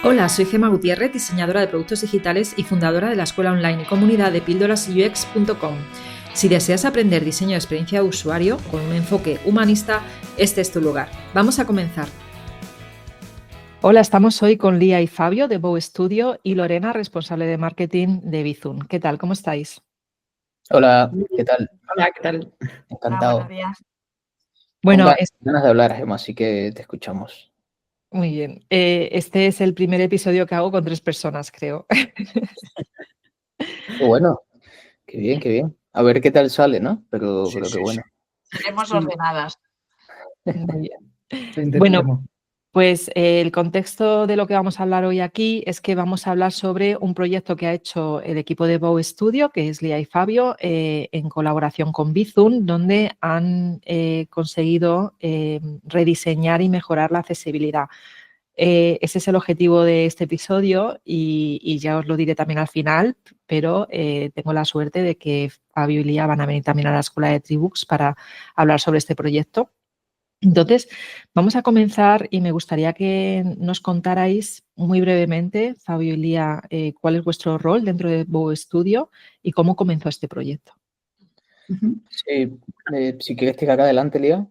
Hola, soy Gemma Gutiérrez, diseñadora de productos digitales y fundadora de la escuela online y comunidad de píldorasux.com. Si deseas aprender diseño de experiencia de usuario con un enfoque humanista, este es tu lugar. Vamos a comenzar. Hola, estamos hoy con Lía y Fabio de Bow Studio y Lorena, responsable de marketing de Bizum. ¿Qué tal? ¿Cómo estáis? Hola, ¿qué tal? Hola, ¿qué tal? Hola, buenos Encantado. días. Con Bueno, ganas de hablar, Gemma, así que te escuchamos. muy bien. Este es el primer episodio que hago con 3 personas, creo. Qué bueno, qué bien, qué bien. A ver qué tal sale, ¿no? Pero qué bueno. Seremos Sí. ordenadas. Muy bien. Lo Bueno, intentaremos. pues el contexto de lo que vamos a hablar hoy aquí es que vamos a hablar sobre un proyecto que ha hecho el equipo de Bow Studio, que es Lía y Fabio, en colaboración con Bizum, donde han conseguido rediseñar y mejorar la accesibilidad. Ese es el objetivo de este episodio y ya os lo diré también al final, pero tengo la suerte de que Fabio y Lía van a venir también a la escuela de Tribooks para hablar sobre este proyecto. Entonces, vamos a comenzar y me gustaría que nos contarais muy brevemente, Fabio y Lía, cuál es vuestro rol dentro de Bow Studio y cómo comenzó este proyecto. Sí, si quieres tirar adelante, Lía.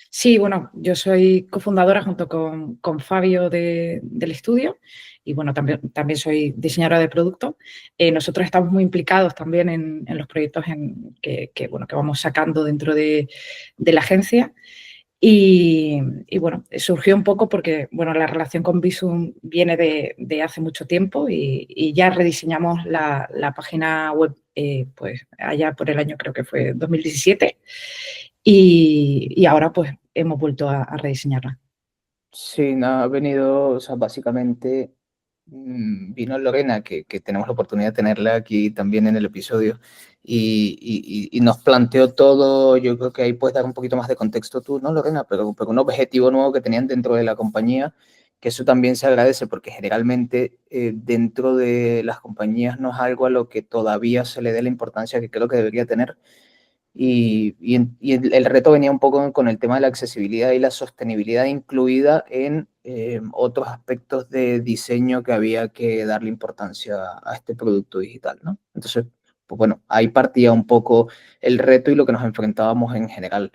Sí, bueno, yo soy cofundadora junto con Fabio del estudio y bueno, también soy diseñadora de producto. Nosotros estamos muy implicados también en los proyectos que vamos sacando dentro de la agencia. Y bueno, surgió un poco porque bueno, la relación con Bizum viene de hace mucho tiempo y ya rediseñamos la página web pues allá por el año, creo que fue 2017, y ahora pues hemos vuelto a rediseñarla. Sí, no, ha venido, o sea, básicamente vino Lorena, que tenemos la oportunidad de tenerla aquí también en el episodio, y nos planteó todo. Yo creo que ahí puedes dar un poquito más de contexto tú, ¿no, Lorena? Pero un objetivo nuevo que tenían dentro de la compañía, que eso también se agradece porque generalmente dentro de las compañías no es algo a lo que todavía se le dé la importancia que creo que debería tener. Y el reto venía un poco con el tema de la accesibilidad y la sostenibilidad incluida en otros aspectos de diseño que había que darle importancia a este producto digital, ¿no? Entonces, pues bueno, ahí partía un poco el reto y lo que nos enfrentábamos en general.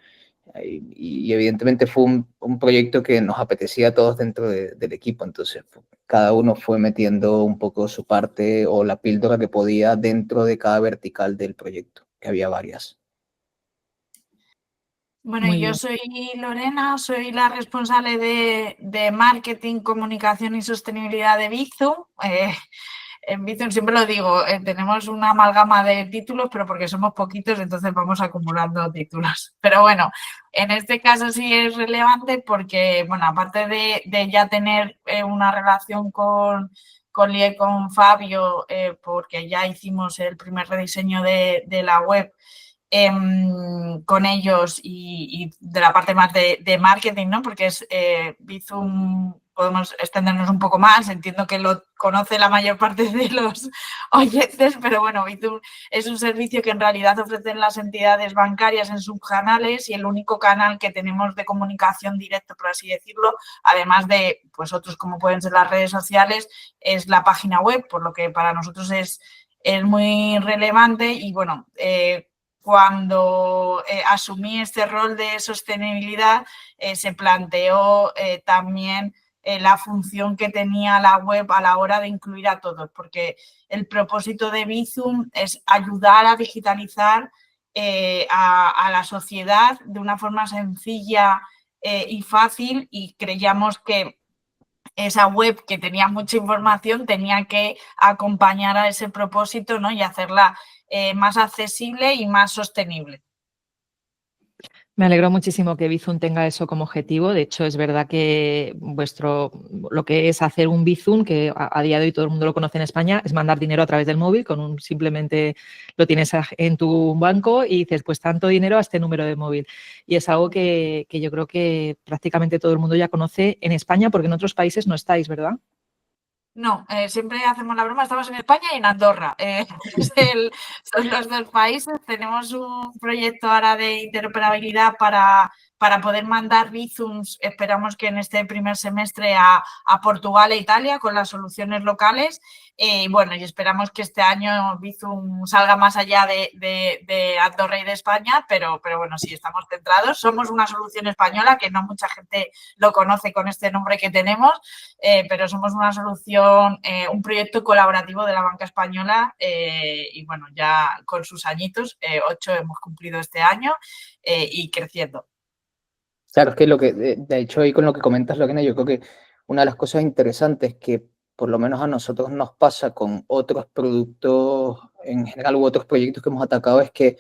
Y evidentemente fue un proyecto que nos apetecía a todos dentro del equipo, entonces pues, cada uno fue metiendo un poco su parte o la píldora que podía dentro de cada vertical del proyecto, que había varias. Bueno, Muy yo bien. soy Lorena, soy la responsable de marketing, comunicación y sostenibilidad de Bizum. En Bizum siempre lo digo, tenemos una amalgama de títulos, pero porque somos poquitos, entonces vamos acumulando títulos. Pero bueno, en este caso sí es relevante porque, bueno, aparte de ya tener una relación con Lía y con Fabio, porque ya hicimos el primer rediseño de la web, con ellos y de la parte más de marketing, ¿no? Porque es Bizum, podemos extendernos un poco más, entiendo que lo conoce la mayor parte de los oyentes, pero bueno, Bizum es un servicio que en realidad ofrecen las entidades bancarias en sus canales y el único canal que tenemos de comunicación directa, por así decirlo, además de pues otros como pueden ser las redes sociales, es la página web, por lo que para nosotros es muy relevante y bueno, cuando asumí este rol de sostenibilidad, se planteó también la función que tenía la web a la hora de incluir a todos, porque el propósito de Bizum es ayudar a digitalizar a la sociedad de una forma sencilla y fácil, y creíamos que esa web que tenía mucha información tenía que acompañar a ese propósito, ¿no? Y hacerla más accesible y más sostenible. Me alegro muchísimo que Bizum tenga eso como objetivo. De hecho, es verdad que lo que es hacer un Bizum, que a día de hoy todo el mundo lo conoce en España, es mandar dinero a través del móvil, simplemente lo tienes en tu banco y dices, pues tanto dinero a este número de móvil. Y es algo que yo creo que prácticamente todo el mundo ya conoce en España, porque en otros países no estáis, ¿verdad? No, siempre hacemos la broma, estamos en España y en Andorra. Son los dos países. Tenemos un proyecto ahora de interoperabilidad para para poder mandar Bizums, esperamos que en este primer semestre a Portugal e Italia con las soluciones locales. Y bueno, y esperamos que este año Bizum salga más allá de Andorra y de España, pero bueno, sí, estamos centrados. Somos una solución española que no mucha gente lo conoce con este nombre que tenemos, pero somos una solución, un proyecto colaborativo de la banca española y bueno, ya con sus añitos, 8 hemos cumplido este año y creciendo. Claro, es que de hecho ahí con lo que comentas, Lorena, yo creo que una de las cosas interesantes que por lo menos a nosotros nos pasa con otros productos en general u otros proyectos que hemos atacado es que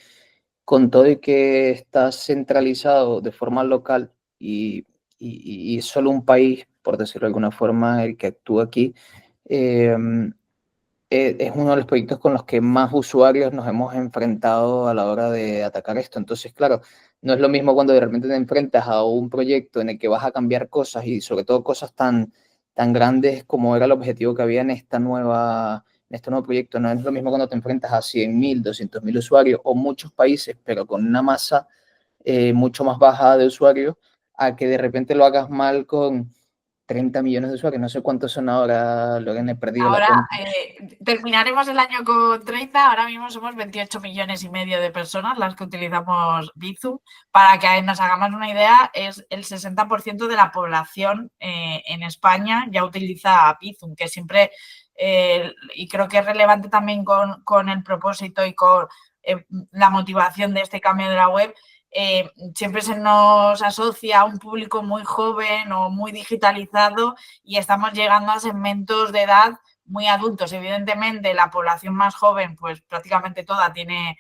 con todo y que está centralizado de forma local y es solo un país, por decirlo de alguna forma, el que actúa aquí, eh, es uno de los proyectos con los que más usuarios nos hemos enfrentado a la hora de atacar esto. Entonces, claro, no es lo mismo cuando de repente te enfrentas a un proyecto en el que vas a cambiar cosas y sobre todo cosas tan grandes como era el objetivo que había en este nuevo proyecto. No es lo mismo cuando te enfrentas a 100.000, 200.000 usuarios o muchos países, pero con una masa mucho más baja de usuarios, a que de repente lo hagas mal con 30 millones de usuarios. No sé cuántos son ahora, Lorena, he perdido la Ahora cuenta. terminaremos el año con 30, ahora mismo somos 28 millones y medio de personas las que utilizamos Bizum. Para que nos hagamos una idea, es el 60% de la población en España ya utiliza Bizum, que siempre, y creo que es relevante también con el propósito y con la motivación de este cambio de la web. Siempre se nos asocia a un público muy joven o muy digitalizado y estamos llegando a segmentos de edad muy adultos. Evidentemente, la población más joven, pues prácticamente toda tiene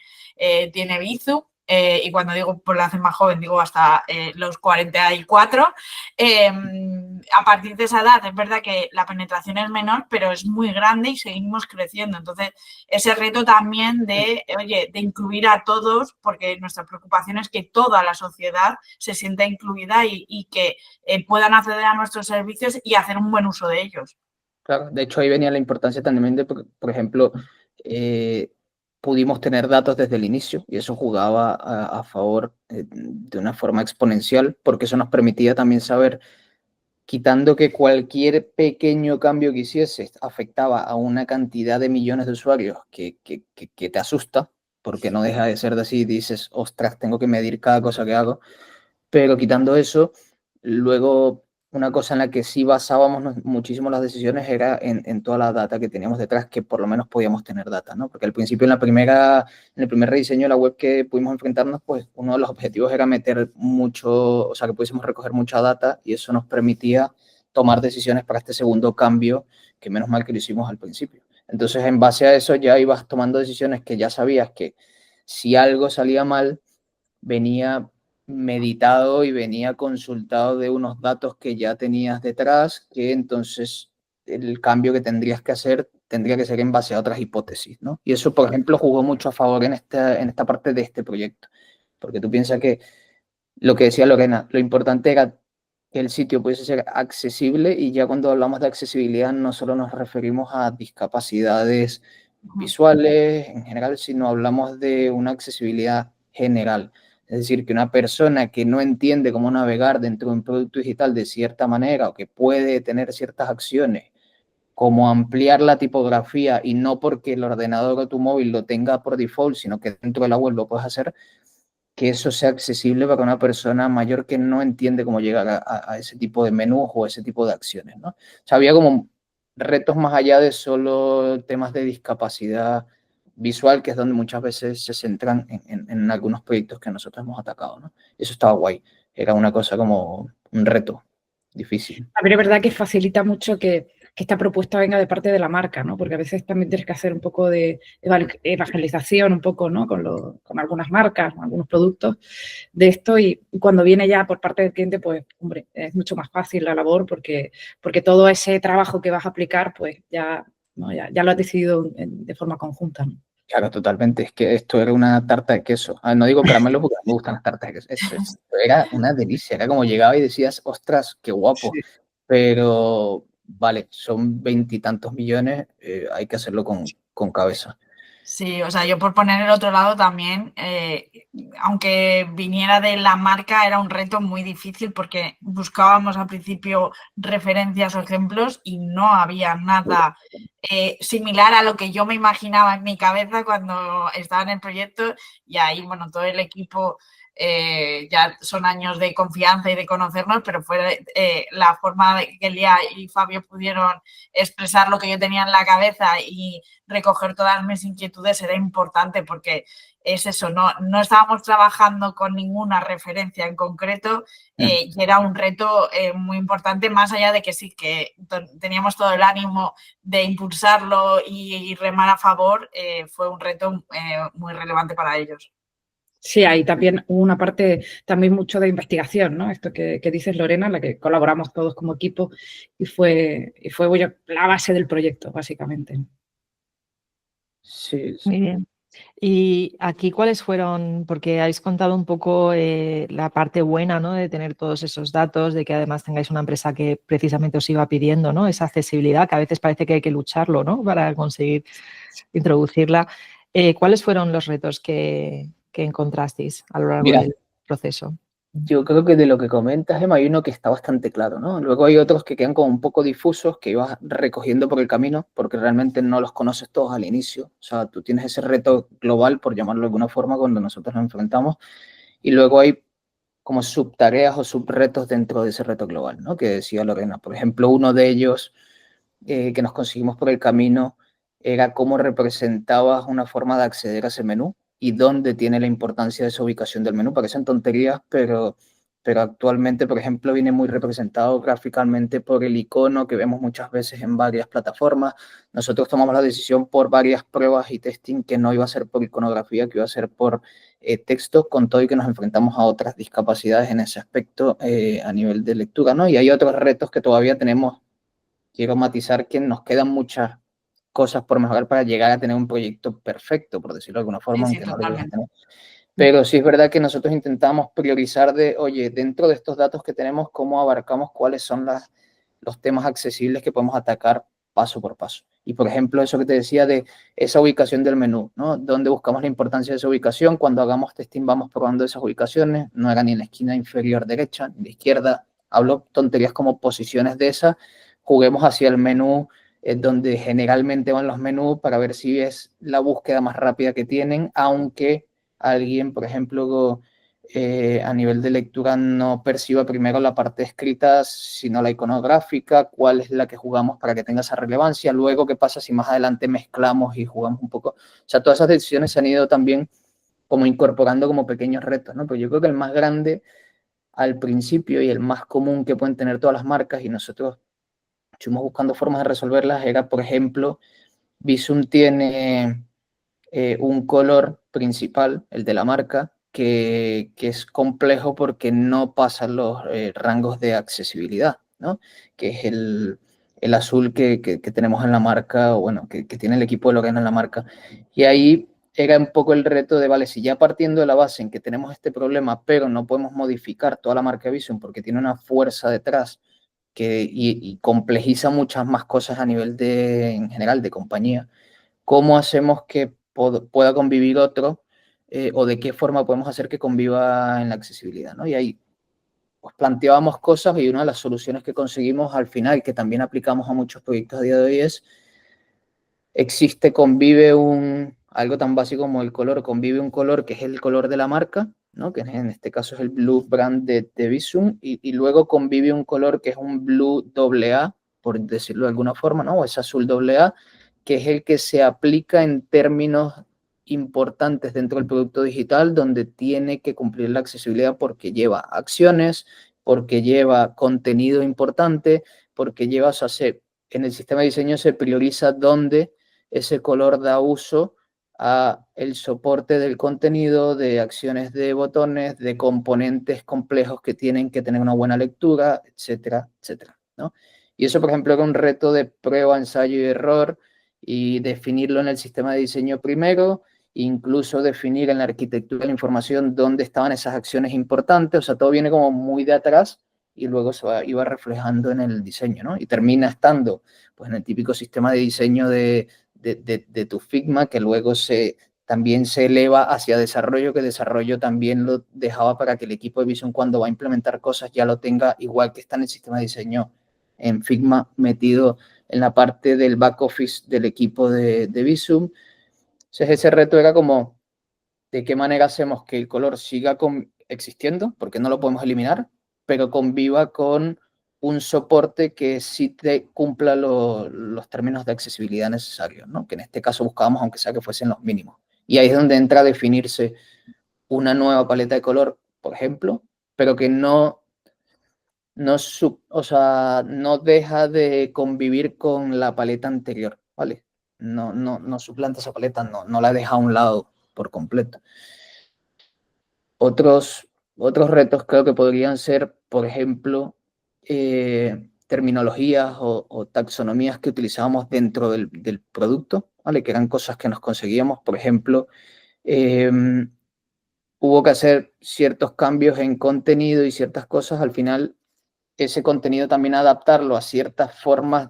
Bizum. Y cuando digo población más joven, digo hasta los 44. A partir de esa edad es verdad que la penetración es menor, pero es muy grande y seguimos creciendo. Entonces, ese reto también de incluir a todos, porque nuestra preocupación es que toda la sociedad se sienta incluida y que puedan acceder a nuestros servicios y hacer un buen uso de ellos. Claro, de hecho ahí venía la importancia también de, por ejemplo, pudimos tener datos desde el inicio y eso jugaba a favor de una forma exponencial porque eso nos permitía también saber, quitando que cualquier pequeño cambio que hiciese afectaba a una cantidad de millones de usuarios que te asusta, porque no deja de ser de así, dices, ostras, tengo que medir cada cosa que hago, pero quitando eso, luego una cosa en la que sí basábamos muchísimo las decisiones era en toda la data que teníamos detrás, que por lo menos podíamos tener data, ¿no? Porque al principio en el primer rediseño de la web que pudimos enfrentarnos, pues uno de los objetivos era meter mucho, o sea, que pudiésemos recoger mucha data y eso nos permitía tomar decisiones para este segundo cambio, que menos mal que lo hicimos al principio. Entonces, en base a eso ya ibas tomando decisiones que ya sabías que si algo salía mal, venía meditado y venía consultado de unos datos que ya tenías detrás, que entonces el cambio que tendrías que hacer tendría que ser en base a otras hipótesis, ¿no? Y eso, por ejemplo, jugó mucho a favor en esta parte de este proyecto, porque tú piensas que lo que decía Lorena, lo importante era que el sitio pudiese ser accesible y ya cuando hablamos de accesibilidad no solo nos referimos a discapacidades visuales en general, sino hablamos de una accesibilidad general. Es decir, que una persona que no entiende cómo navegar dentro de un producto digital de cierta manera o que puede tener ciertas acciones, como ampliar la tipografía y no porque el ordenador o tu móvil lo tenga por default, sino que dentro de la web lo puedes hacer, que eso sea accesible para una persona mayor que no entiende cómo llegar a ese tipo de menús o ese tipo de acciones, ¿no? O sea, había como retos más allá de solo temas de discapacidad visual, que es donde muchas veces se centran en algunos proyectos que nosotros hemos atacado, ¿no? Eso estaba guay. Era una cosa como un reto difícil. A ver, es verdad que facilita mucho que esta propuesta venga de parte de la marca, ¿no? Porque a veces también tienes que hacer un poco de evangelización, un poco, ¿no? Con algunas marcas, con algunos productos de esto y cuando viene ya por parte del cliente, pues, hombre, es mucho más fácil la labor porque todo ese trabajo que vas a aplicar, pues ya, ¿no? ya lo has decidido de forma conjunta, ¿no? Claro, totalmente. Es que esto era una tarta de queso. No digo caramelo porque me gustan las tartas de queso. Esto era una delicia. Era como llegaba y decías, ostras, qué guapo. Sí. Pero, vale, son 20 y tantos millones, hay que hacerlo con cabeza. Sí, o sea, yo por poner el otro lado también, aunque viniera de la marca, era un reto muy difícil porque buscábamos al principio referencias o ejemplos y no había nada similar a lo que yo me imaginaba en mi cabeza cuando estaba en el proyecto, y ahí, bueno, todo el equipo ya son años de confianza y de conocernos, pero fue la forma de que Lía y Fabio pudieron expresar lo que yo tenía en la cabeza y recoger todas mis inquietudes era importante, porque es eso, no estábamos trabajando con ninguna referencia en concreto y era un reto muy importante, más allá de que sí, que teníamos todo el ánimo de impulsarlo y remar a favor, fue un reto muy relevante para ellos. Sí, hay también una parte, también mucho de investigación, ¿no? Esto que dices, Lorena, en la que colaboramos todos como equipo y fue bueno, la base del proyecto, básicamente. Sí, Muy bien. Y aquí, ¿cuáles fueron? Porque habéis contado un poco la parte buena, ¿no? De tener todos esos datos, de que además tengáis una empresa que precisamente os iba pidiendo, ¿no? Esa accesibilidad, que a veces parece que hay que lucharlo, ¿no? Para conseguir introducirla. ¿Cuáles fueron los retos que encontrasteis a lo largo Mira, del proceso? yo creo que de lo que comentas, Emma, hay uno que está bastante claro, ¿no? Luego hay otros que quedan como un poco difusos, que ibas recogiendo por el camino, porque realmente no los conoces todos al inicio. O sea, tú tienes ese reto global, por llamarlo de alguna forma, cuando nosotros nos enfrentamos, y luego hay como subtareas o subretos dentro de ese reto global, ¿no? Que decía Lorena. Por ejemplo, uno de ellos que nos conseguimos por el camino era cómo representabas una forma de acceder a ese menú y dónde tiene la importancia de esa ubicación del menú. Parecen tonterías, pero actualmente, por ejemplo, viene muy representado gráficamente por el icono que vemos muchas veces en varias plataformas. Nosotros tomamos la decisión por varias pruebas y testing que no iba a ser por iconografía, que iba a ser por texto, con todo y que nos enfrentamos a otras discapacidades en ese aspecto a nivel de lectura, ¿no? Y hay otros retos que todavía tenemos. Quiero matizar que nos quedan muchas cosas por mejorar para llegar a tener un proyecto perfecto, por decirlo de alguna forma, Sí, sí, aunque no lo llegues a totalmente. tener. Pero sí es verdad que nosotros intentamos priorizar oye, dentro de estos datos que tenemos, cómo abarcamos cuáles son los temas accesibles que podemos atacar paso por paso. Y, por ejemplo, eso que te decía de esa ubicación del menú, ¿no? Donde buscamos la importancia de esa ubicación. Cuando hagamos testing vamos probando esas ubicaciones. No era ni en la esquina inferior derecha, ni de izquierda. Hablo tonterías como posiciones de esas. Juguemos hacia el menú donde generalmente van los menús para ver si es la búsqueda más rápida que tienen, aunque alguien, por ejemplo, a nivel de lectura no perciba primero la parte escrita, sino la iconográfica, cuál es la que jugamos para que tenga esa relevancia, luego qué pasa si más adelante mezclamos y jugamos un poco. O sea, todas esas decisiones se han ido también como incorporando como pequeños retos, ¿no? Pero yo creo que el más grande al principio y el más común que pueden tener todas las marcas, y nosotros estuvimos buscando formas de resolverlas, era, por ejemplo, Bizum tiene un color principal, el de la marca, que es complejo porque no pasan los rangos de accesibilidad, ¿no? Que es el azul que tenemos en la marca, o bueno, que tiene el equipo de Lorena en la marca. Y ahí era un poco el reto de, vale, si ya partiendo de la base en que tenemos este problema, pero no podemos modificar toda la marca Vision porque tiene una fuerza detrás y complejiza muchas más cosas a nivel en general, de compañía. ¿Cómo hacemos que pueda convivir otro o de qué forma podemos hacer que conviva en la accesibilidad, ¿no? Y ahí pues, planteábamos cosas, y una de las soluciones que conseguimos al final, que también aplicamos a muchos proyectos a día de hoy, es convive algo tan básico como el color, convive un color que es el color de la marca, ¿no? Que en este caso es el blue brand de Visum, y luego convive un color que es un blue AA, por decirlo de alguna forma, ¿no? O es azul AA, que es el que se aplica en términos importantes dentro del producto digital, donde tiene que cumplir la accesibilidad porque lleva acciones, porque lleva contenido importante, porque lleva, o sea, en el sistema de diseño se prioriza dónde ese color da uso a el soporte del contenido, de acciones de botones, de componentes complejos que tienen que tener una buena lectura, etcétera, etcétera, ¿no? Y eso, por ejemplo, era un reto de prueba, ensayo y error, y definirlo en el sistema de diseño primero, incluso definir en la arquitectura de la información dónde estaban esas acciones importantes. O sea, todo viene como muy de atrás y luego iba reflejando en el diseño, ¿no? Y termina estando pues, en el típico sistema de diseño de de tu Figma, que luego también se eleva hacia desarrollo, que desarrollo también lo dejaba para que el equipo de Visum, cuando va a implementar cosas, ya lo tenga igual que está en el sistema de diseño en Figma, metido en la parte del back office del equipo de Visum. Entonces ese reto era como, ¿de qué manera hacemos que el color siga existiendo? Porque no lo podemos eliminar, pero conviva con un soporte que sí te cumpla los términos de accesibilidad necesarios, ¿no? Que en este caso buscábamos, aunque sea que fuesen los mínimos. Y ahí es donde entra a definirse una nueva paleta de color, por ejemplo, pero que no deja de convivir con la paleta anterior, ¿vale? No suplanta esa paleta, no la deja a un lado por completo. Otros retos creo que podrían ser, por ejemplo, terminologías o taxonomías que utilizábamos dentro del producto, ¿vale? Que eran cosas que nos conseguíamos. Por ejemplo, hubo que hacer ciertos cambios en contenido y ciertas cosas. Al final, ese contenido también adaptarlo a ciertas formas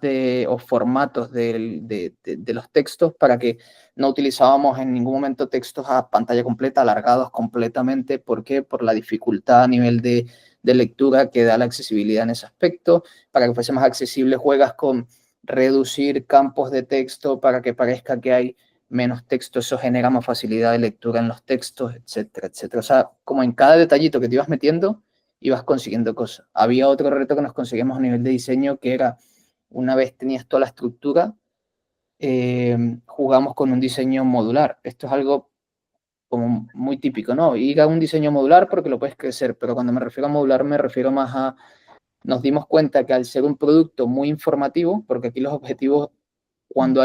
o formatos de los textos, para que no utilizábamos en ningún momento textos a pantalla completa, alargados completamente. ¿Por qué? Por la dificultad a nivel de lectura que da la accesibilidad en ese aspecto. Para que fuese más accesible, juegas con reducir campos de texto para que parezca que hay menos texto. Eso genera más facilidad de lectura en los textos, etcétera, etcétera. O sea, como en cada detallito que te ibas metiendo, ibas consiguiendo cosas. Había otro reto que nos conseguimos a nivel de diseño, que era, una vez tenías toda la estructura, jugamos con un diseño modular. Esto es algo como muy típico, ¿no? Ir a un diseño modular porque lo puedes crecer, pero cuando me refiero a modular me refiero más a, nos dimos cuenta que al ser un producto muy informativo, porque aquí los objetivos, cuando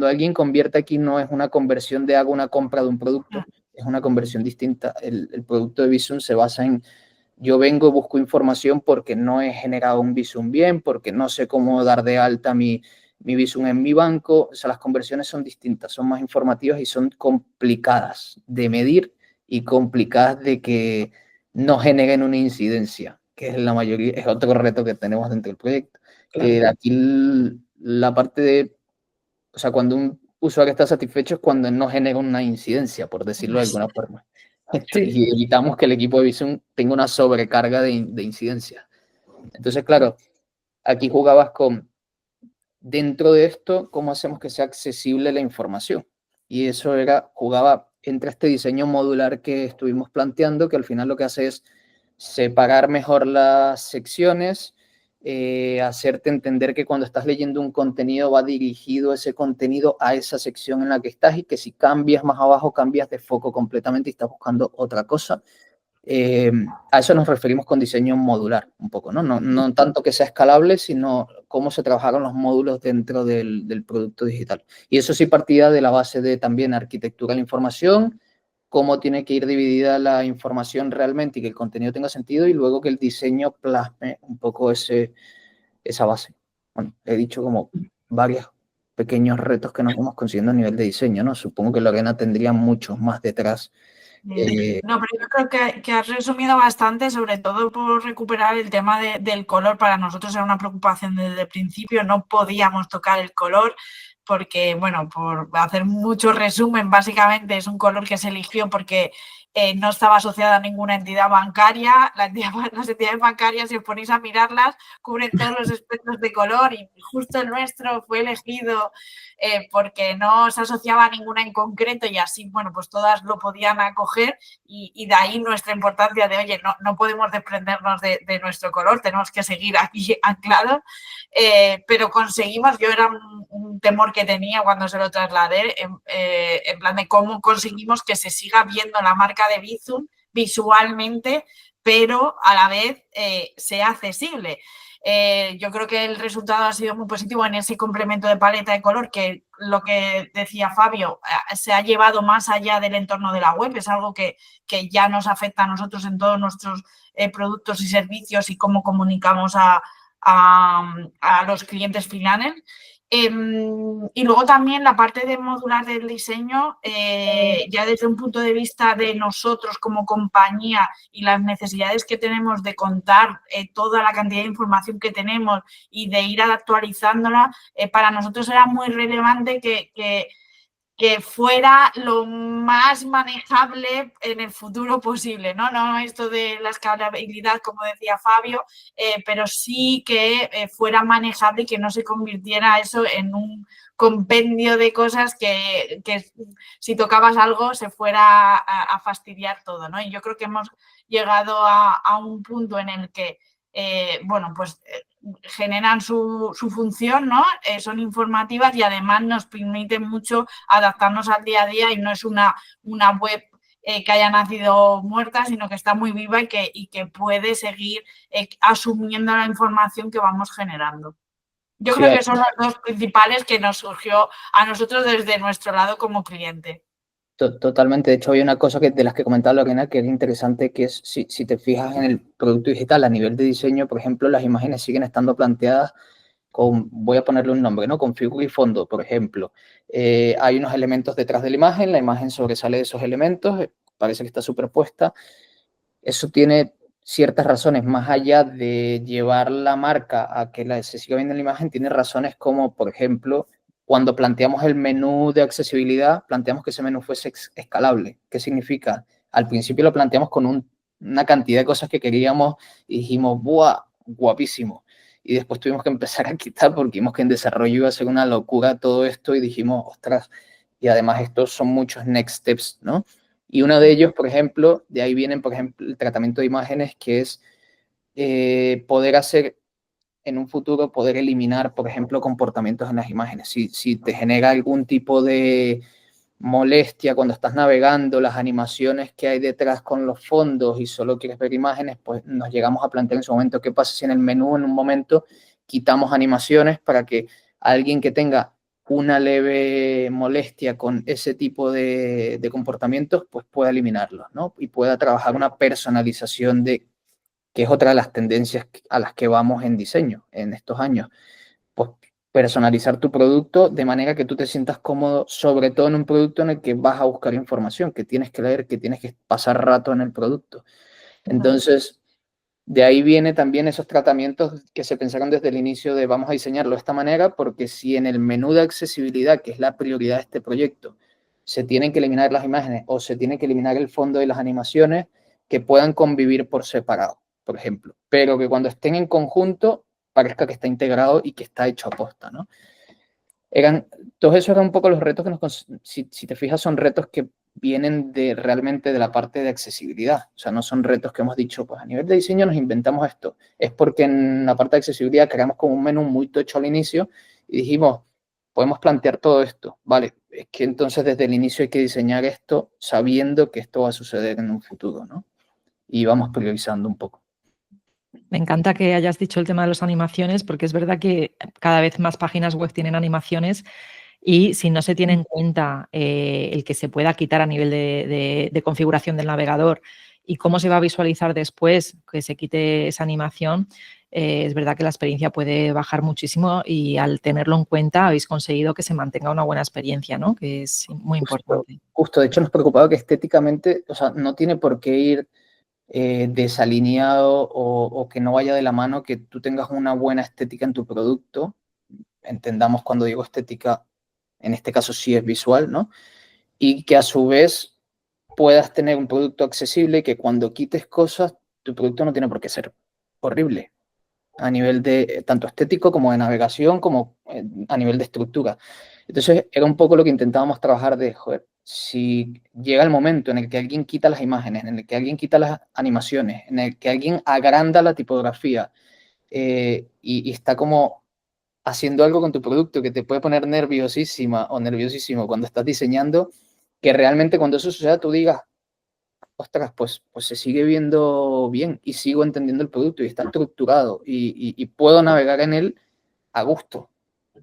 alguien convierte aquí, no es una conversión de hago una compra de un producto, es una conversión distinta. El producto de Visum se basa en, yo vengo y busco información porque no he generado un Visum bien, porque no sé cómo dar de alta mi Visum en mi banco. O sea, las conversiones son distintas, son más informativas y son complicadas de medir y complicadas de que no generen una incidencia, que es la mayoría, es otro reto que tenemos dentro del proyecto. Claro. Que aquí la parte de, o sea, cuando un usuario está satisfecho es cuando no genera una incidencia, por decirlo de alguna forma. Sí. Y evitamos que el equipo de Visum tenga una sobrecarga de incidencias. Entonces, claro, aquí jugabas con, dentro de esto, ¿cómo hacemos que sea accesible la información? Y eso jugaba entre este diseño modular que estuvimos planteando, que al final lo que hace es separar mejor las secciones, hacerte entender que cuando estás leyendo un contenido va dirigido ese contenido a esa sección en la que estás, y que si cambias más abajo, cambias de foco completamente y estás buscando otra cosa. A eso nos referimos con diseño modular, un poco, ¿no? No tanto que sea escalable, sino cómo se trabajaron los módulos dentro del producto digital. Y eso sí partía de la base de también arquitectura de la información, cómo tiene que ir dividida la información realmente y que el contenido tenga sentido, y luego que el diseño plasme un poco esa base. Bueno, he dicho como varios pequeños retos que nos hemos consiguiendo a nivel de diseño, ¿no? Supongo que Lorena tendría muchos más detrás. No, pero yo creo que has resumido bastante, sobre todo por recuperar el tema del color. Para nosotros era una preocupación desde el principio, no podíamos tocar el color porque, bueno, por hacer mucho resumen, básicamente es un color que se eligió porque no estaba asociada a ninguna entidad bancaria. Las entidades bancarias, si os ponéis a mirarlas, cubren todos los espectros de color, y justo el nuestro fue elegido porque no se asociaba a ninguna en concreto, y así, bueno, pues todas lo podían acoger, y de ahí nuestra importancia de, oye, no podemos desprendernos de nuestro color, tenemos que seguir aquí anclados, pero conseguimos, yo era un temor que tenía cuando se lo trasladé, en plan de cómo conseguimos que se siga viendo la marca de Visum visualmente, pero a la vez sea accesible. Yo creo que el resultado ha sido muy positivo en ese complemento de paleta de color, que lo que decía Fabio, se ha llevado más allá del entorno de la web. Es algo que ya nos afecta a nosotros en todos nuestros productos y servicios y cómo comunicamos a los clientes finales. Y luego también la parte de modular del diseño, ya desde un punto de vista de nosotros como compañía y las necesidades que tenemos de contar toda la cantidad de información que tenemos y de ir actualizándola, para nosotros era muy relevante que fuera lo más manejable en el futuro posible, ¿no? No esto de la escalabilidad, como decía Fabio, pero sí que fuera manejable y que no se convirtiera eso en un compendio de cosas que si tocabas algo se fuera a fastidiar todo, ¿no? Y yo creo que hemos llegado a un punto en el que, bueno, pues generan su función, ¿no? Son informativas y además nos permiten mucho adaptarnos al día a día y no es una web que haya nacido muerta, sino que está muy viva y que puede seguir asumiendo la información que vamos generando. Yo creo que son los dos principales que nos surgió a nosotros desde nuestro lado como cliente. Totalmente. De hecho, hay una cosa de las que comentaba Lorena que es interesante, que es si te fijas en el producto digital a nivel de diseño, por ejemplo, las imágenes siguen estando planteadas con, voy a ponerle un nombre, ¿no? Con figura y fondo, por ejemplo. Hay unos elementos detrás de la imagen sobresale de esos elementos, parece que está superpuesta. Eso tiene ciertas razones, más allá de llevar la marca a que se siga viendo en la imagen, tiene razones como, por ejemplo, cuando planteamos el menú de accesibilidad, planteamos que ese menú fuese escalable. ¿Qué significa? Al principio lo planteamos con una cantidad de cosas que queríamos y dijimos, ¡buah! Guapísimo. Y después tuvimos que empezar a quitar porque vimos que en desarrollo iba a ser una locura todo esto y dijimos, ostras, y además estos son muchos next steps, ¿no? Y uno de ellos, por ejemplo, de ahí vienen, por ejemplo, el tratamiento de imágenes, que es poder hacer en un futuro, poder eliminar, por ejemplo, comportamientos en las imágenes. Si te genera algún tipo de molestia cuando estás navegando, las animaciones que hay detrás con los fondos y solo quieres ver imágenes, pues nos llegamos a plantear en su momento qué pasa si en el menú en un momento quitamos animaciones para que alguien que tenga una leve molestia con ese tipo de comportamientos, pues pueda eliminarlos, ¿no? Y pueda trabajar una personalización que es otra de las tendencias a las que vamos en diseño en estos años. Pues personalizar tu producto de manera que tú te sientas cómodo, sobre todo en un producto en el que vas a buscar información, que tienes que leer, que tienes que pasar rato en el producto. Entonces, de ahí viene también esos tratamientos que se pensaron desde el inicio de vamos a diseñarlo de esta manera, porque si en el menú de accesibilidad, que es la prioridad de este proyecto, se tienen que eliminar las imágenes o se tiene que eliminar el fondo y las animaciones, que puedan convivir por separado, por ejemplo, pero que cuando estén en conjunto parezca que está integrado y que está hecho a posta, ¿no? Todos esos eran un poco los retos que si te fijas, son retos que vienen realmente de la parte de accesibilidad. O sea, no son retos que hemos dicho, pues a nivel de diseño nos inventamos esto. Es porque en la parte de accesibilidad creamos como un menú muy tocho al inicio y dijimos, podemos plantear todo esto. Vale, es que entonces desde el inicio hay que diseñar esto sabiendo que esto va a suceder en un futuro, ¿no? Y vamos priorizando un poco. Me encanta que hayas dicho el tema de las animaciones, porque es verdad que cada vez más páginas web tienen animaciones y si no se tiene en cuenta el que se pueda quitar a nivel de configuración del navegador y cómo se va a visualizar después que se quite esa animación, es verdad que la experiencia puede bajar muchísimo y al tenerlo en cuenta habéis conseguido que se mantenga una buena experiencia, ¿no? Que es muy importante. Justo, de hecho nos preocupaba que estéticamente, o sea, no tiene por qué ir desalineado o que no vaya de la mano, que tú tengas una buena estética en tu producto. Entendamos cuando digo estética, en este caso sí es visual, ¿no? Y que a su vez puedas tener un producto accesible y que cuando quites cosas, tu producto no tiene por qué ser horrible a nivel de tanto estético como de navegación, como a nivel de estructura. Entonces, era un poco lo que intentábamos trabajar de, joder, si llega el momento en el que alguien quita las imágenes, en el que alguien quita las animaciones, en el que alguien agranda la tipografía y está como haciendo algo con tu producto que te puede poner nerviosísima o nerviosísimo cuando estás diseñando, que realmente cuando eso suceda tú digas, ostras, pues se sigue viendo bien y sigo entendiendo el producto y está estructurado y puedo navegar en él a gusto,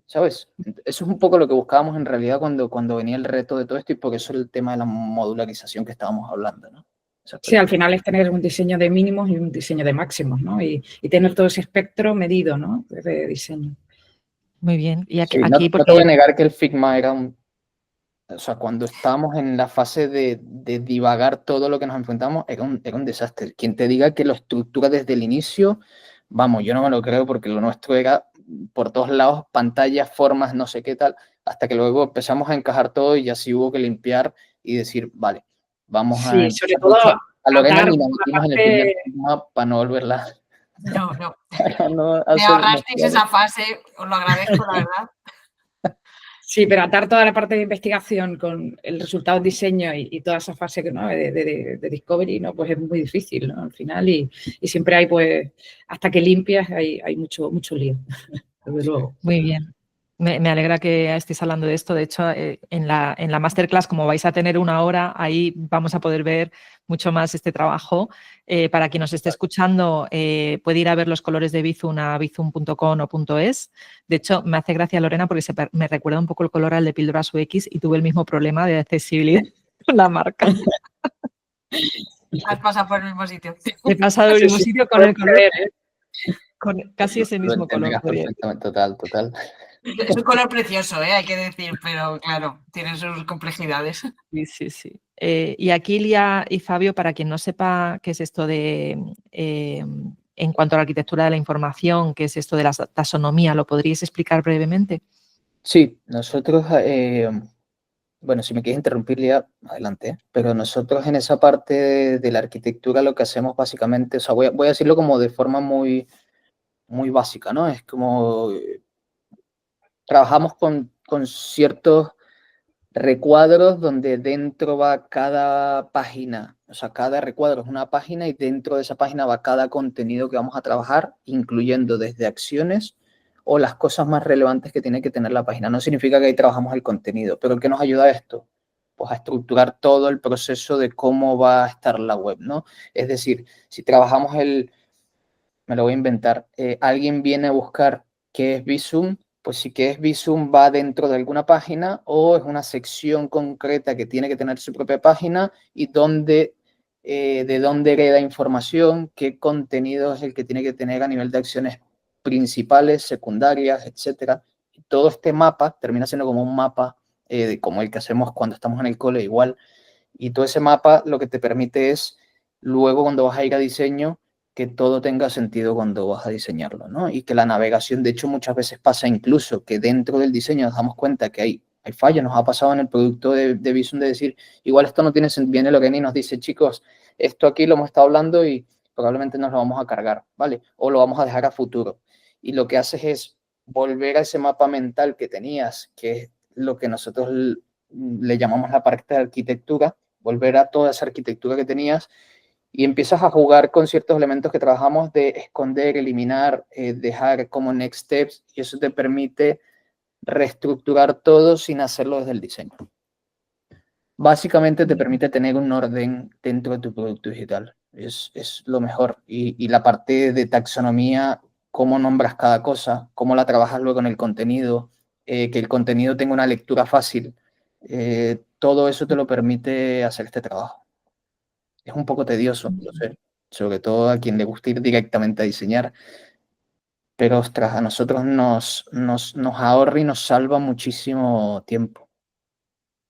¿sabes? Eso es un poco lo que buscábamos en realidad cuando venía el reto de todo esto y por eso el tema de la modularización que estábamos hablando, ¿no? Sí, al final es tener un diseño de mínimos y un diseño de máximos, ¿no? Y tener todo ese espectro medido, ¿no? De diseño. Muy bien. Y aquí, Sí, no te voy porque a negar que el Figma era o sea, cuando estábamos en la fase de divagar todo lo que nos enfrentamos, era un desastre. Quien te diga que lo estructura desde el inicio, vamos, yo no me lo creo porque lo nuestro era por todos lados, pantallas, formas, no sé qué tal, hasta que luego empezamos a encajar todo y ya sí hubo que limpiar y decir, vale, vamos a Sí, sobre empezar. De todo hecho, a Lorena atar ni la toda la metimos en el primer parte, Figma para no volverla, No, no. para no Me hacer ahorrasteis demasiado. esa fase, os lo agradezco, la verdad. sí, pero atar toda la parte de investigación con el resultado del diseño y toda esa fase ¿no? de discovery, ¿no? Pues es muy difícil, ¿no? Al final y siempre hay, pues, hasta que limpias hay mucho lío, desde luego. muy bien. Me alegra que estéis hablando de esto. De hecho, en la masterclass, como vais a tener 1 hora, ahí vamos a poder ver mucho más este trabajo. Para quien nos esté escuchando, puede ir a ver los colores de Bizum a bizum.com o .es. De hecho, me hace gracia, Lorena, porque me recuerda un poco el color al de Píldoras UX y tuve el mismo problema de accesibilidad con la marca. Has pasado por el mismo sitio. He pasado el Sí, mismo sí, sitio con puede el color, suceder, ¿eh? con casi ese Lo mismo color. entenderás perfectamente, total, total. Es un color precioso, hay que decir, pero claro, tiene sus complejidades. Sí, sí, sí. Y aquí, Lía y Fabio, para quien no sepa qué es esto de, en cuanto a la arquitectura de la información, qué es esto de la taxonomía, ¿lo podríais explicar brevemente? Sí, nosotros, bueno, si me quieres interrumpir, Lía, adelante, pero nosotros en esa parte de la arquitectura lo que hacemos básicamente, o sea, voy a decirlo como de forma muy, muy básica, ¿no? Es como trabajamos con ciertos recuadros donde dentro va cada página, o sea, cada recuadro es una página y dentro de esa página va cada contenido que vamos a trabajar, incluyendo desde acciones o las cosas más relevantes que tiene que tener la página. No significa que ahí trabajamos el contenido, pero ¿qué nos ayuda a esto? Pues a estructurar todo el proceso de cómo va a estar la web, ¿no? Es decir, si trabajamos me lo voy a inventar, alguien viene a buscar qué es Bizum, pues si qué es Bizum va dentro de alguna página o es una sección concreta que tiene que tener su propia página y de dónde hereda información, qué contenido es el que tiene que tener a nivel de acciones principales, secundarias, etcétera. Y todo este mapa termina siendo como un mapa, como el que hacemos cuando estamos en el cole igual, y todo ese mapa lo que te permite es, luego cuando vas a ir a diseño, que todo tenga sentido cuando vas a diseñarlo, ¿no? Y que la navegación, de hecho, muchas veces pasa incluso que dentro del diseño nos damos cuenta que hay fallos. Nos ha pasado en el producto de Visum de decir, igual esto no tiene sentido, viene Lorena y nos dice, chicos, esto aquí lo hemos estado hablando y probablemente nos lo vamos a cargar, ¿vale? O lo vamos a dejar a futuro. Y lo que haces es volver a ese mapa mental que tenías, que es lo que nosotros le llamamos la parte de arquitectura, volver a toda esa arquitectura que tenías y empiezas a jugar con ciertos elementos que trabajamos de esconder, eliminar, dejar como next steps y eso te permite reestructurar todo sin hacerlo desde el diseño. Básicamente te permite tener un orden dentro de tu producto digital. Es lo mejor. Y la parte de taxonomía, cómo nombras cada cosa, cómo la trabajas luego en el contenido, que el contenido tenga una lectura fácil, todo eso te lo permite hacer este trabajo. Es un poco tedioso, lo sé, sobre todo a quien le gusta ir directamente a diseñar, pero ostras, a nosotros nos ahorra y nos salva muchísimo tiempo.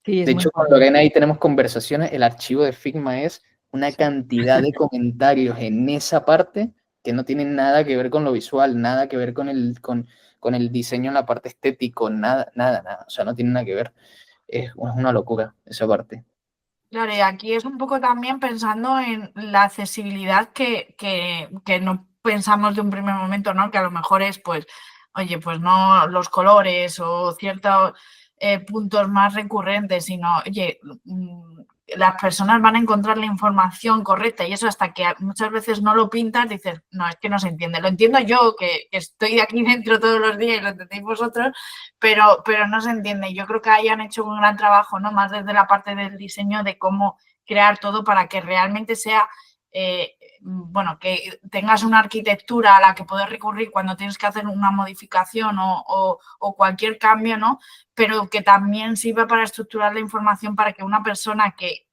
Sí, es De muy hecho, con cómodo. Lorena ahí tenemos conversaciones, el archivo de Figma es una cantidad de comentarios en esa parte que no tienen nada que ver con lo visual, nada que ver con el diseño en la parte estético, nada, nada, nada, o sea, no tiene nada que ver. Es una locura esa parte. Claro, y aquí es un poco también pensando en la accesibilidad que no pensamos de un primer momento, ¿no? Que a lo mejor es, pues, oye, pues no los colores o ciertos puntos más recurrentes, sino, oye, las personas van a encontrar la información correcta y eso hasta que muchas veces no lo pintas, dices, no, es que no se entiende. Lo entiendo yo, que estoy aquí dentro todos los días y lo entendéis vosotros, pero no se entiende. Yo creo que ahí han hecho un gran trabajo, ¿no? Más desde la parte del diseño de cómo crear todo para que realmente sea, bueno, que tengas una arquitectura a la que poder recurrir cuando tienes que hacer una modificación o cualquier cambio, ¿no? Pero que también sirva para estructurar la información para que una persona que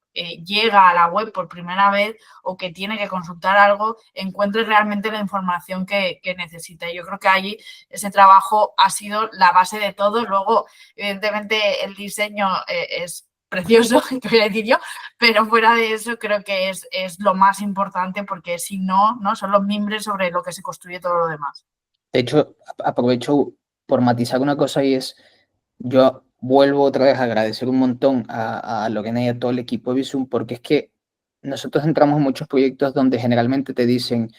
llega a la web por primera vez o que tiene que consultar algo, encuentre realmente la información que necesita. Yo creo que allí ese trabajo ha sido la base de todo. Luego, evidentemente, el diseño es precioso, te voy a decir yo, pero fuera de eso creo que es lo más importante, porque si no, son los mimbres sobre lo que se construye todo lo demás. De hecho, aprovecho por matizar una cosa y es, yo vuelvo otra vez a agradecer un montón a Lorena y a todo el equipo de Bizum, porque es que nosotros entramos en muchos proyectos donde generalmente te dicen,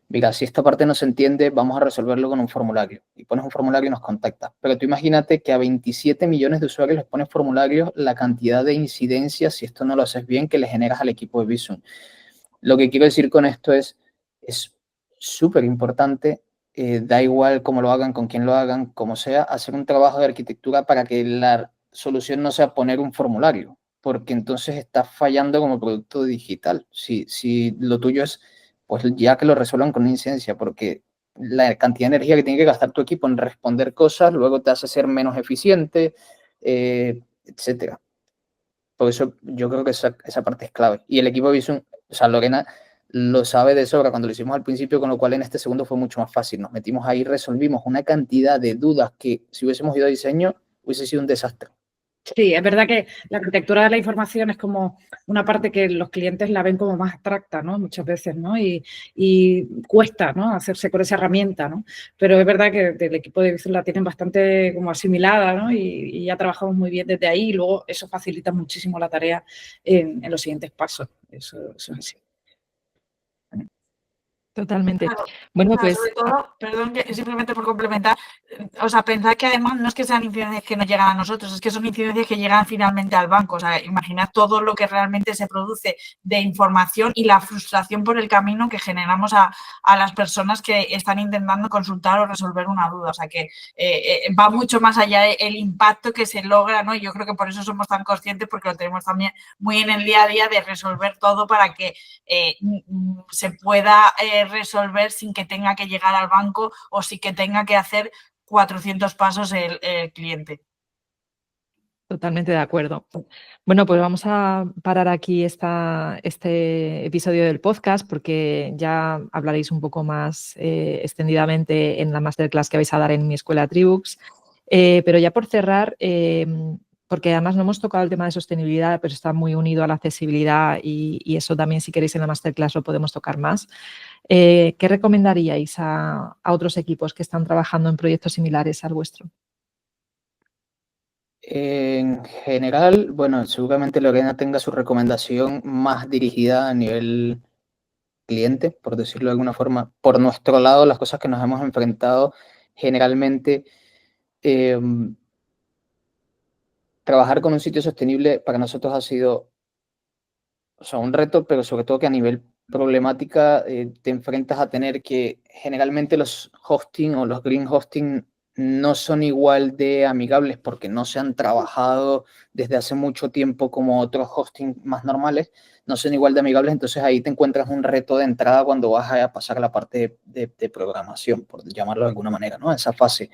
mira, si esta parte no se entiende, vamos a resolverlo con un formulario. Y pones un formulario y nos contactas. Pero tú imagínate que a 27 millones de usuarios les pones formularios, la cantidad de incidencias, si esto no lo haces bien, que le generas al equipo de Bizum. Lo que quiero decir con esto es súper importante, da igual cómo lo hagan, con quién lo hagan, como sea, hacer un trabajo de arquitectura para que la solución no sea poner un formulario, porque entonces estás fallando como producto digital. Si lo tuyo es, pues ya que lo resuelvan con una incidencia, porque la cantidad de energía que tiene que gastar tu equipo en responder cosas luego te hace ser menos eficiente, etcétera. Por eso yo creo que esa parte es clave. Y el equipo de Bizum, o sea, Lorena lo sabe de sobra cuando lo hicimos al principio, con lo cual en este segundo fue mucho más fácil. Nos metimos ahí, resolvimos una cantidad de dudas que si hubiésemos ido a diseño hubiese sido un desastre. Sí, es verdad que la arquitectura de la información es como una parte que los clientes la ven como más abstracta, ¿no? Muchas veces, ¿no? Y cuesta, ¿no? Hacerse con esa herramienta, ¿no? Pero es verdad que el equipo de Bizum la tienen bastante como asimilada, ¿no? Y ya trabajamos muy bien desde ahí y luego eso facilita muchísimo la tarea en los siguientes pasos. Eso es así. Totalmente. Claro, Bueno, sobre pues todo, perdón, que simplemente por complementar, o sea, pensad que además no es que sean incidencias que nos llegan a nosotros, es que son incidencias que llegan finalmente al banco. O sea, imaginad todo lo que realmente se produce de información y la frustración por el camino que generamos a las personas que están intentando consultar o resolver una duda. O sea, que va mucho más allá el impacto que se logra, ¿no? Y yo creo que por eso somos tan conscientes, porque lo tenemos también muy en el día a día, de resolver todo para que se pueda resolver sin que tenga que llegar al banco o sin que tenga que hacer 400 pasos el cliente. totalmente de acuerdo. Bueno, pues vamos a parar aquí este episodio del podcast, porque ya hablaréis un poco más extendidamente en la masterclass que vais a dar en mi escuela Tribux. Pero ya por cerrar, porque además no hemos tocado el tema de sostenibilidad, pero está muy unido a la accesibilidad y eso también, si queréis, en la masterclass lo podemos tocar más. ¿Qué recomendaríais a otros equipos que están trabajando en proyectos similares al vuestro? En general, bueno, seguramente Lorena tenga su recomendación más dirigida a nivel cliente, por decirlo de alguna forma. Por nuestro lado, las cosas que nos hemos enfrentado generalmente, trabajar con un sitio sostenible para nosotros ha sido, o sea, un reto, pero sobre todo que a nivel problemática te enfrentas a tener que generalmente los hosting o los green hosting no son igual de amigables porque no se han trabajado desde hace mucho tiempo como otros hosting más normales, no son igual de amigables, entonces ahí te encuentras un reto de entrada cuando vas a pasar a la parte de programación, por llamarlo de alguna manera, ¿no? Esa fase.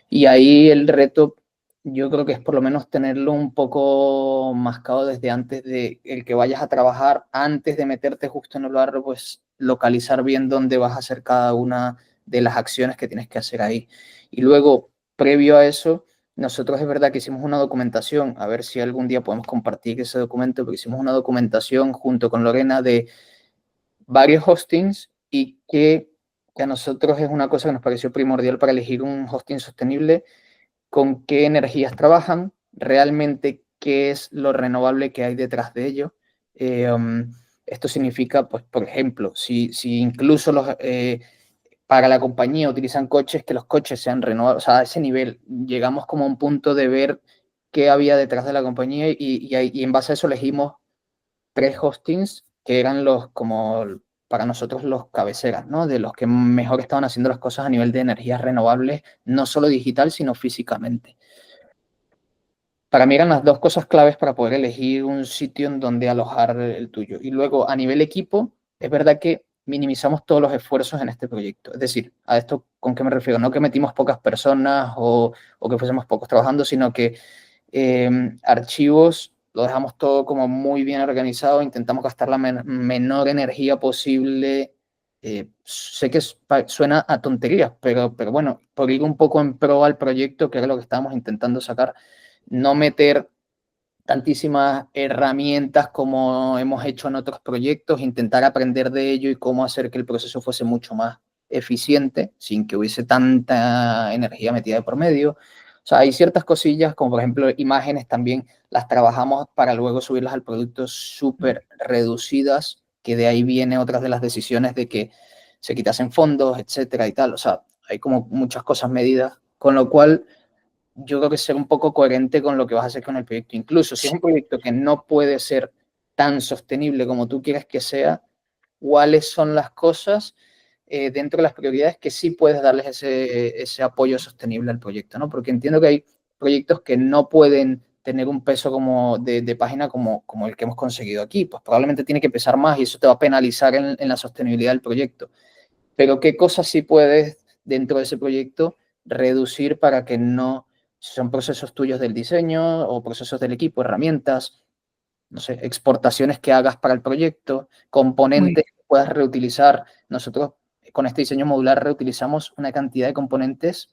Y ahí el reto yo creo que es por lo menos tenerlo un poco mascado desde antes de el que vayas a trabajar, antes de meterte justo en el barro, pues localizar bien dónde vas a hacer cada una de las acciones que tienes que hacer ahí. Y luego, previo a eso, nosotros es verdad que hicimos una documentación, a ver si algún día podemos compartir ese documento, porque hicimos una documentación junto con Lorena de varios hostings y que a nosotros es una cosa que nos pareció primordial para elegir un hosting sostenible, con qué energías trabajan, realmente qué es lo renovable que hay detrás de ello. Esto significa, pues, por ejemplo, si incluso para la compañía utilizan coches, que los coches sean renovables. O sea, a ese nivel llegamos como a un punto de ver qué había detrás de la compañía y en base a eso elegimos 3 hostings que eran los como para nosotros los cabeceras, ¿no? De los que mejor estaban haciendo las cosas a nivel de energías renovables, no solo digital, sino físicamente. Para mí eran las dos cosas claves para poder elegir un sitio en donde alojar el tuyo. Y luego, a nivel equipo, es verdad que minimizamos todos los esfuerzos en este proyecto. Es decir, ¿a esto con qué me refiero? No que metimos pocas personas o que fuésemos pocos trabajando, sino que archivos lo dejamos todo como muy bien organizado, intentamos gastar la menor energía posible. Sé que suena a tonterías, pero bueno, por ir un poco en pro al proyecto, que era lo que estábamos intentando sacar, no meter tantísimas herramientas como hemos hecho en otros proyectos, intentar aprender de ello y cómo hacer que el proceso fuese mucho más eficiente sin que hubiese tanta energía metida de por medio. O sea, hay ciertas cosillas, como por ejemplo imágenes también, las trabajamos para luego subirlas al producto súper reducidas, que de ahí viene otras de las decisiones de que se quitasen fondos, etcétera y tal. O sea, hay como muchas cosas medidas, con lo cual yo creo que ser un poco coherente con lo que vas a hacer con el proyecto. Incluso si es un proyecto que no puede ser tan sostenible como tú quieres que sea, ¿cuáles son las cosas dentro de las prioridades que sí puedes darles ese apoyo sostenible al proyecto, ¿no? Porque entiendo que hay proyectos que no pueden tener un peso como de página como el que hemos conseguido aquí. Pues probablemente tiene que pesar más y eso te va a penalizar en la sostenibilidad del proyecto. Pero ¿qué cosas sí puedes dentro de ese proyecto reducir para que no son procesos tuyos del diseño o procesos del equipo, herramientas, no sé, exportaciones que hagas para el proyecto, componentes que puedas reutilizar? Nosotros con este diseño modular reutilizamos una cantidad de componentes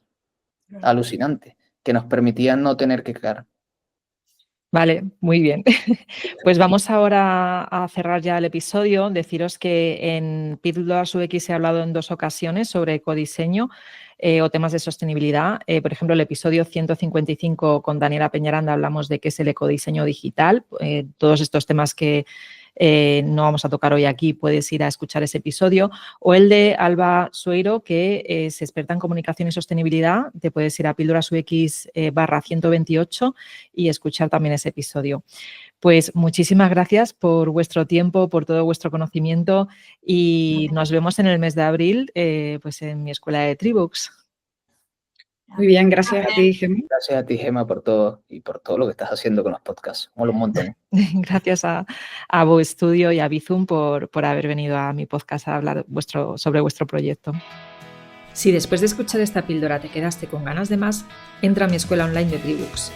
alucinante que nos permitían no tener que crear. Vale, muy bien. Pues vamos ahora a cerrar ya el episodio. Deciros que en Píldoras UX he hablado en 2 ocasiones sobre ecodiseño o temas de sostenibilidad. Por ejemplo, el episodio 155 con Daniela Peñaranda hablamos de qué es el ecodiseño digital. Todos estos temas que no vamos a tocar hoy aquí, puedes ir a escuchar ese episodio. O el de Alba Sueiro, que es experta en comunicación y sostenibilidad. Te puedes ir a Píldoras UX /128 y escuchar también ese episodio. Pues muchísimas gracias por vuestro tiempo, por todo vuestro conocimiento y nos vemos en el mes de abril pues en mi escuela de Tribooks. Muy bien, gracias a ti, Gemma. Gracias a ti, Gemma, por todo y por todo lo que estás haciendo con los podcasts. Mola un montón. Gracias a Bow Studio y a Bizum por haber venido a mi podcast a hablar sobre vuestro proyecto. Si después de escuchar esta píldora te quedaste con ganas de más, entra a mi escuela online de Tribooks.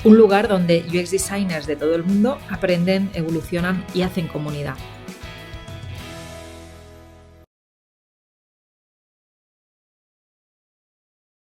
Un lugar donde UX designers de todo el mundo aprenden, evolucionan y hacen comunidad.